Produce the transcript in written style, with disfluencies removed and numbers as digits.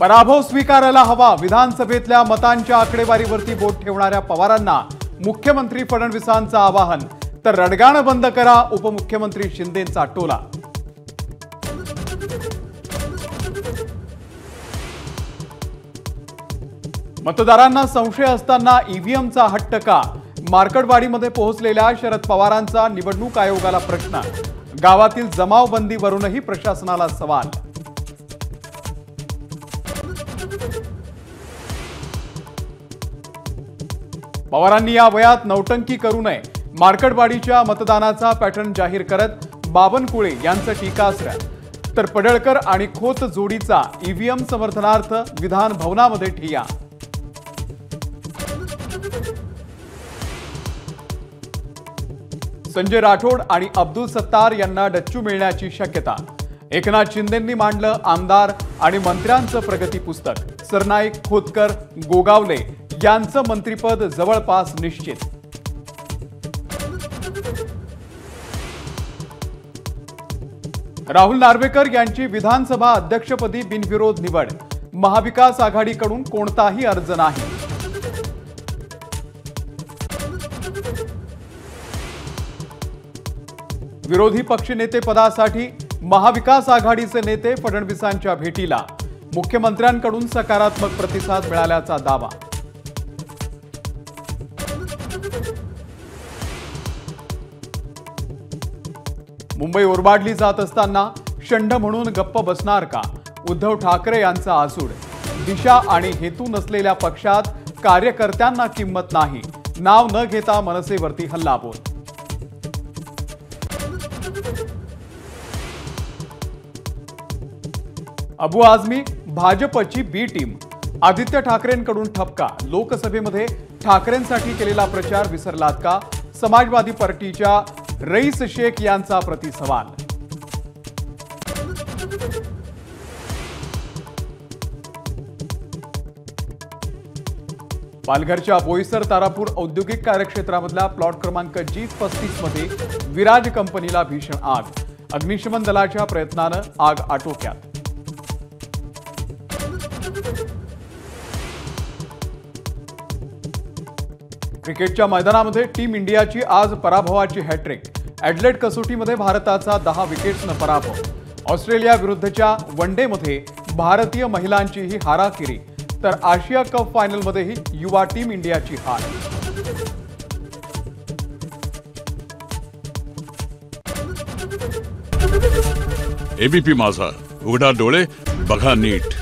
पराभव स्वीकारायला हवा, विधानसभेतल्या मतांच्या आकडेवारीवरती बोट ठेवणाऱ्या पवारांना मुख्यमंत्री फडणवीसांचं आवाहन, तर रडगाणं बंद करा, उपमुख्यमंत्री शिंदेंचा टोला. मतदारांना संशय असताना ईव्हीएमचा हट्ट का? मार्कडवाडीमध्ये पोहोचलेल्या शरद पवारांचा निवडणूक आयोगाला प्रश्न. गावातील जमावबंदीवरूनही प्रशासनाला सवाल. पवारांनी या वयात नौटंकी करू नये, मार्कडवाडीच्या मतदानाचा पॅटर्न जाहीर करत बावनकुळे यांचं टीकास्त्र. तर पडळकर आणि खोत जोडीचा ईव्हीएम समर्थनार्थ विधान भवनामध्ये ठिय्या. संजय राठोड आणि अब्दुल सत्तार यांना डच्चू मिळण्याची शक्यता. एकनाथ शिंदेंनी मांडलं आमदार आणि मंत्र्यांचं प्रगती पुस्तक. सरनाईक, खोतकर, गोगावले यांचं मंत्रिपद जवळपास निश्चित. राहुल नार्वेकर यांची विधानसभा अध्यक्षपदी बिनविरोध निवड. महाविकास आघाडीकडून कोणताही अर्ज नाही. विरोधी पक्षनेते पदासाठी महाविकास आघाडीचे नेते फडणवीसांच्या भेटीला. मुख्यमंत्र्यांकडून सकारात्मक प्रतिसाद मिळाल्याचा दावा. मुंबई ओरबाडली जात असताना शंड म्हणून गप्प बसणार का? उद्धव ठाकरे यांचा आसूड. दिशा आणि हेतू नसलेल्या पक्षात कार्यकर्त्यांना किंमत नाही, नाव न घेता मनसेवरती हल्लाबोल. अबू आझमी भाजपची बी टीम. आदित्य ठाकरेंकडून ठपका. लोकसभेमध्ये ठाकरेंसाठी केलेला प्रचार विसरलात का? समाजवादी पार्टीच्या रईस शेख यांचा प्रतिसवाल. पालघरच्या बोईसर तारापूर औद्योगिक कार्यक्षेत्रामधल्या प्लॉट क्रमांक G35 मध्ये विराज कंपनीला भीषण आग. अग्निशमन दलाच्या प्रयत्नानं आग आटोक्यात. क्रिकेटच्या मैदानामध्ये टीम इंडियाची आज पराभवाची हॅट्रिक. ॲडलेड कसोटीमध्ये भारताचा 10 विकेट्सनं पराभव. ऑस्ट्रेलिया विरुद्धच्या वनडेमध्ये भारतीय महिलांचीही हाराकिरी. तर आशिया कप फायनलमध्येही युवा टीम इंडियाची हार. एबीपी माझा, उघडा डोळे बघा नीट.